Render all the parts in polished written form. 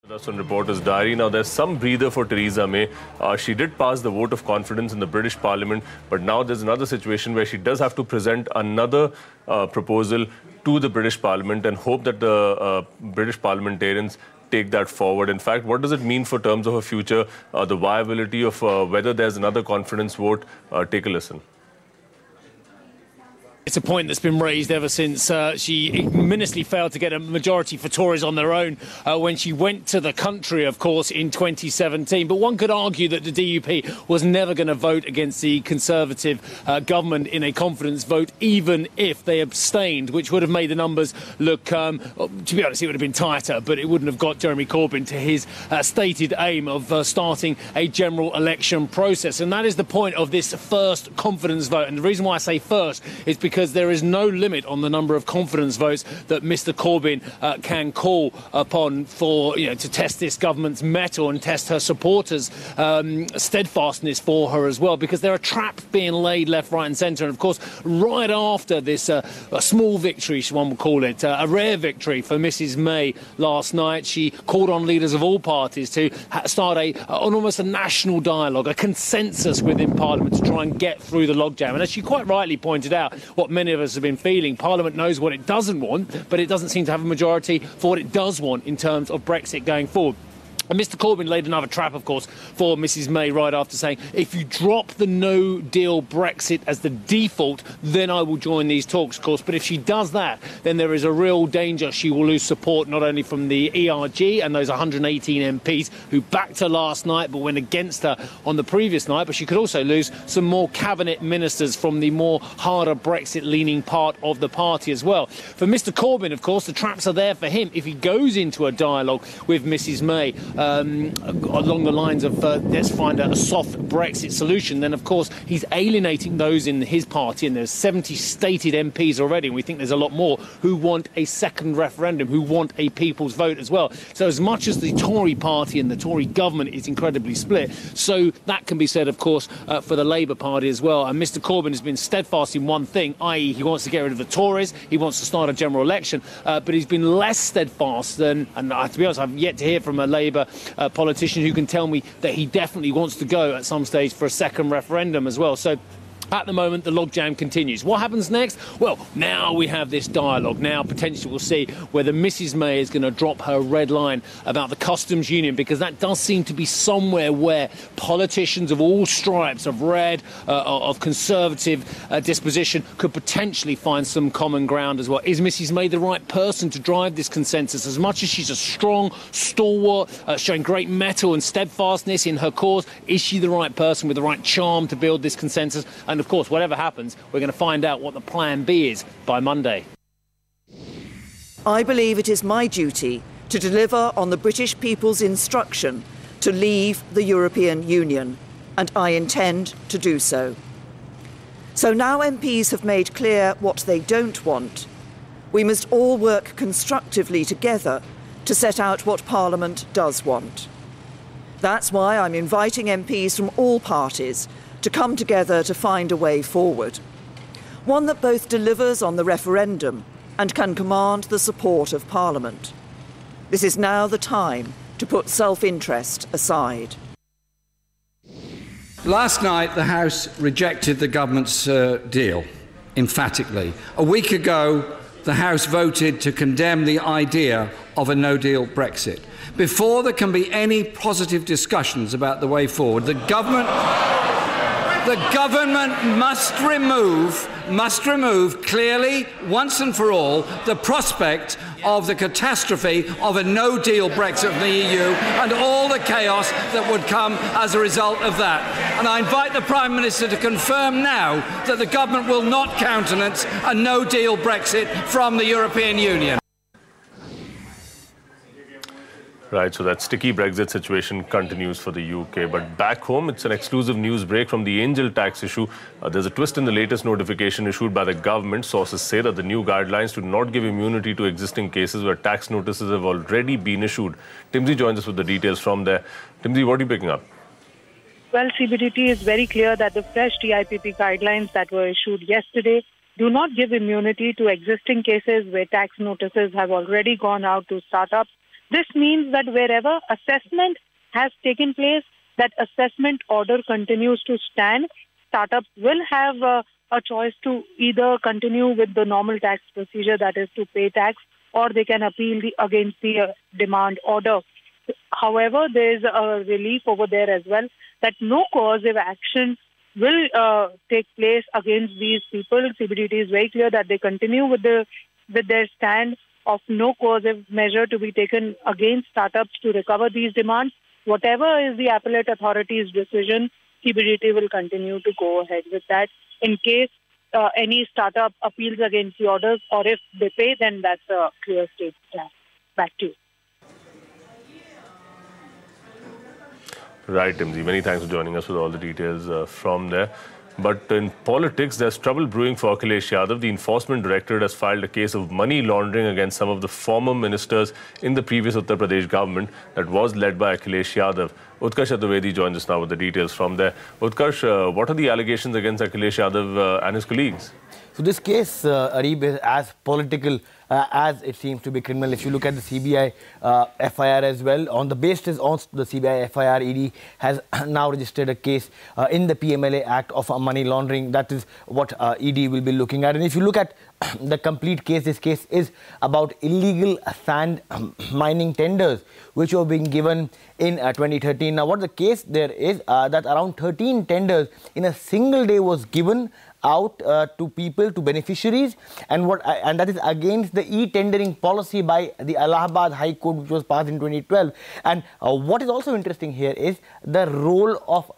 That's on Reporter's Diary. Now, there's some breather for Theresa May. She did pass the vote of confidence in the British Parliament, but now there's another situation where she does have to present another proposal to the British Parliament and hope that the British parliamentarians take that forward. In fact, what does it mean for terms of her future, the viability of whether there's another confidence vote? Take a listen. It's a point that's been raised ever since she ignominiously failed to get a majority for Tories on their own when she went to the country, of course, in 2017. But one could argue that the DUP was never going to vote against the Conservative government in a confidence vote, even if they abstained, which would have made the numbers look, to be honest, it would have been tighter, but it wouldn't have got Jeremy Corbyn to his stated aim of starting a general election process. And that is the point of this first confidence vote. And the reason why I say first is because there is no limit on the number of confidence votes that Mr Corbyn can call upon for, to test this government's mettle and test her supporters' steadfastness for her as well, because there are traps being laid left, right and centre. And of course, right after this a small victory, one would call it, a rare victory for Mrs May last night, she called on leaders of all parties to start almost a national dialogue, a consensus within Parliament to try and get through the logjam. And as she quite rightly pointed out, what many of us have been feeling, Parliament knows what it doesn't want, but it doesn't seem to have a majority for what it does want in terms of Brexit going forward. And Mr Corbyn laid another trap, of course, for Mrs May right after saying, if you drop the no-deal Brexit as the default, then I will join these talks, of course. But if she does that, then there is a real danger she will lose support not only from the ERG and those 118 MPs who backed her last night but went against her on the previous night, but she could also lose some more cabinet ministers from the more harder Brexit-leaning part of the party as well. For Mr Corbyn, of course, the traps are there for him. If he goes into a dialogue with Mrs May, along the lines of let's find a soft Brexit solution, then of course he's alienating those in his party, and there's 70 stated MPs already, and we think there's a lot more who want a second referendum, who want a people's vote as well. So as much as the Tory party and the Tory government is incredibly split, so that can be said, of course, for the Labour Party as well. And Mr Corbyn has been steadfast in one thing, i.e. he wants to get rid of the Tories, he wants to start a general election, but he's been less steadfast than, and to be honest, I've yet to hear from a Labour politician who can tell me that he definitely wants to go at some stage for a second referendum as well. So at the moment, the logjam continues. What happens next? Well, now we have this dialogue. Now, potentially, we'll see whether Mrs May is going to drop her red line about the customs union, because that does seem to be somewhere where politicians of all stripes, of red, of conservative disposition, could potentially find some common ground as well. Is Mrs May the right person to drive this consensus? As much as she's a strong stalwart, showing great mettle and steadfastness in her cause, is she the right person with the right charm to build this consensus? And of course, whatever happens, we're going to find out what the plan B is by Monday. I believe it is my duty to deliver on the British people's instruction to leave the European Union, and I intend to do so. So now MPs have made clear what they don't want, we must all work constructively together to set out what Parliament does want. That's why I'm inviting MPs from all parties to come together to find a way forward, one that both delivers on the referendum and can command the support of Parliament. This is now the time to put self-interest aside. Last night, the House rejected the government's deal, emphatically. A week ago, the House voted to condemn the idea of a no-deal Brexit. Before there can be any positive discussions about the way forward, the government must remove clearly, once and for all, the prospect of the catastrophe of a no-deal Brexit from the EU and all the chaos that would come as a result of that. And I invite the Prime Minister to confirm now that the government will not countenance a no-deal Brexit from the European Union. Right, so that sticky Brexit situation continues for the UK. But back home, it's an exclusive news break from the angel tax issue. There's a twist in the latest notification issued by the government. Sources say that the new guidelines do not give immunity to existing cases where tax notices have already been issued. Timsy joins us with the details from there. Timsy, what are you picking up? Well, CBDT is very clear that the fresh TIPP guidelines that were issued yesterday do not give immunity to existing cases where tax notices have already gone out to startups This means that wherever assessment has taken place, that assessment order continues to stand. Startups will have a choice to either continue with the normal tax procedure, that is to pay tax, or they can appeal against the demand order. However, there is a relief over there as well that no coercive action will take place against these people. CBDT is very clear that they continue with their stand of no coercive measure to be taken against startups to recover these demands. Whatever is the appellate authority's decision, CBDT will continue to go ahead with that. In case any startup appeals against the orders, or if they pay, then that's a clear state stand. Back to you. Right, Timsy. Many thanks for joining us with all the details from there. But in politics, there's trouble brewing for Akhilesh Yadav. The Enforcement Directorate has filed a case of money laundering against some of the former ministers in the previous Uttar Pradesh government that was led by Akhilesh Yadav. Utkarsh Chaturvedi joins us now with the details from there. Utkarsh, what are the allegations against Akhilesh Yadav and his colleagues? So this case, Arib, is as political as it seems to be criminal. If you look at the CBI FIR as well, on the basis of the CBI FIR, ED has now registered a case in the PMLA Act of money laundering. That is what ED will be looking at. And if you look at the complete case, this case is about illegal sand mining tenders which were being given in 2013. Now, what the case there is that around 13 tenders in a single day was given out to people, to beneficiaries, and that is against the e-tendering policy by the Allahabad High Court, which was passed in 2012. And what is also interesting here is the role of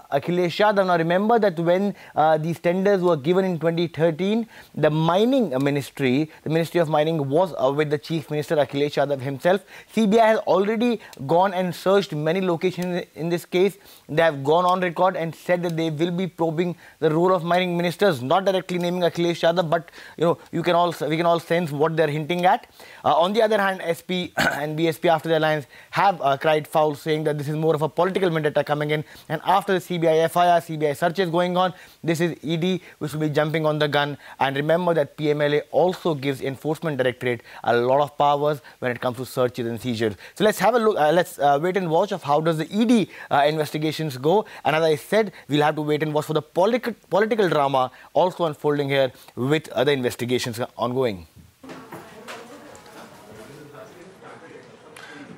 Akhilesh Yadav. Now remember that when these tenders were given in 2013, the mining ministry, the Ministry of Mining, was with the Chief Minister Akhilesh Yadav himself. CBI has already gone and searched many locations in this case. They have gone on record and said that they will be probing the role of mining ministers, not directly naming Akhilesh Yadav, but we can all sense what they're hinting at. On the other hand, SP and BSP, after the alliance, have cried foul, saying that this is more of a political vendetta coming in. And after the CBI FIR, CBI searches going on, this is ED which will be jumping on the gun. And remember that PMLA also gives Enforcement Directorate a lot of powers when it comes to searches and seizures. So let's have a look. Let's wait and watch of how does the ED investigations go. And as I said, we'll have to wait and watch for the political drama also unfolding here with other investigations ongoing.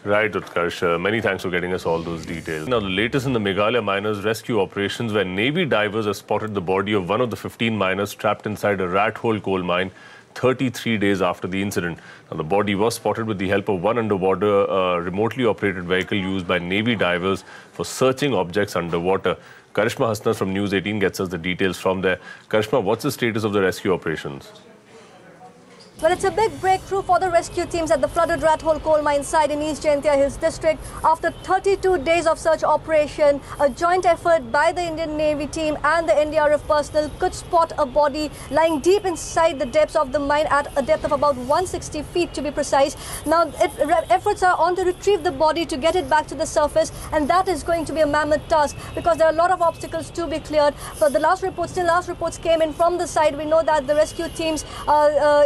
Right, Utkarsh. Many thanks for getting us all those details. Now, the latest in the Meghalaya miners' rescue operations, where Navy divers have spotted the body of one of the 15 miners trapped inside a rat hole coal mine 33 days after the incident. Now, the body was spotted with the help of one underwater remotely operated vehicle used by Navy divers for searching objects underwater. Karishma Hasna from News 18 gets us the details from there. Karishma, what's the status of the rescue operations? Well, it's a big breakthrough for the rescue teams at the flooded rat hole coal mine site in East Jaintia Hills district. After 32 days of search operation, a joint effort by the Indian Navy team and the NDRF personnel could spot a body lying deep inside the depths of the mine at a depth of about 160 feet to be precise. Now, efforts are on to retrieve the body to get it back to the surface, and that is going to be a mammoth task because there are a lot of obstacles to be cleared. But the last reports came in from the side. We know that the rescue teams,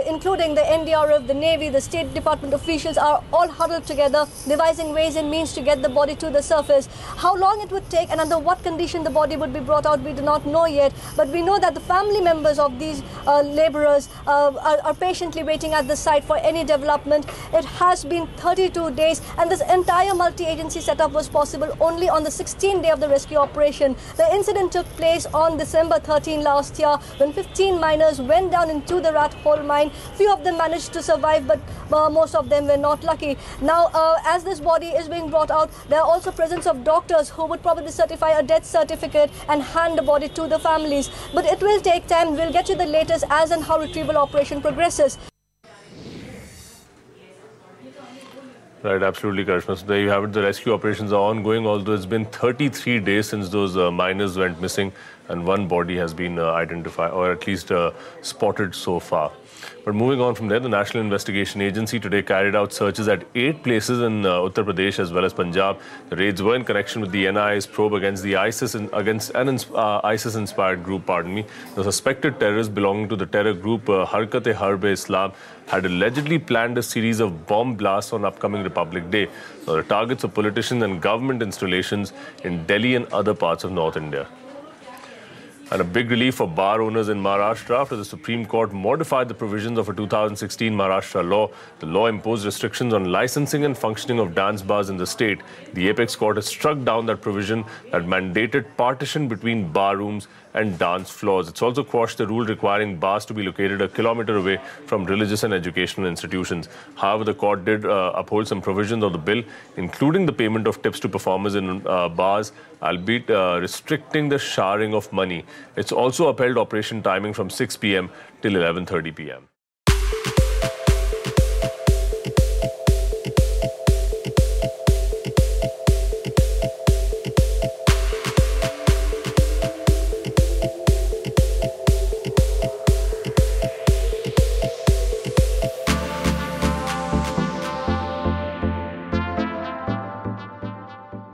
including the NDRF, the Navy, the State Department officials are all huddled together, devising ways and means to get the body to the surface. How long it would take and under what condition the body would be brought out, we do not know yet. But we know that the family members of these laborers are patiently waiting at the site for any development. It has been 32 days, and this entire multi-agency setup was possible only on the 16th day of the rescue operation. The incident took place on December 13 last year when 15 miners went down into the rat hole mine. Few of them managed to survive, but most of them were not lucky. Now, as this body is being brought out, there are also presence of doctors who would probably certify a death certificate and hand the body to the families. But it will take time. We'll get you the latest as and how retrieval operation progresses. Right, absolutely, Karishma. So there you have it. The rescue operations are ongoing, although it's been 33 days since those miners went missing and one body has been identified, or at least spotted so far. But moving on from there, the National Investigation Agency today carried out searches at 8 places in Uttar Pradesh as well as Punjab. The raids were in connection with the NIA's probe against the ISIS-inspired group. The suspected terrorists belonging to the terror group Harkat-e-Harb-e-Islam had allegedly planned a series of bomb blasts on upcoming Republic Day. Now, the targets of politicians and government installations in Delhi and other parts of North India. And a big relief for bar owners in Maharashtra after the Supreme Court modified the provisions of a 2016 Maharashtra law. The law imposed restrictions on licensing and functioning of dance bars in the state. The apex court has struck down that provision that mandated partition between bar rooms and dance floors. It's also quashed the rule requiring bars to be located a kilometer away from religious and educational institutions. However, the court did uphold some provisions of the bill, including the payment of tips to performers in bars, albeit restricting the showering of money. It's also upheld operation timing from 6 p.m. till 11:30 p.m.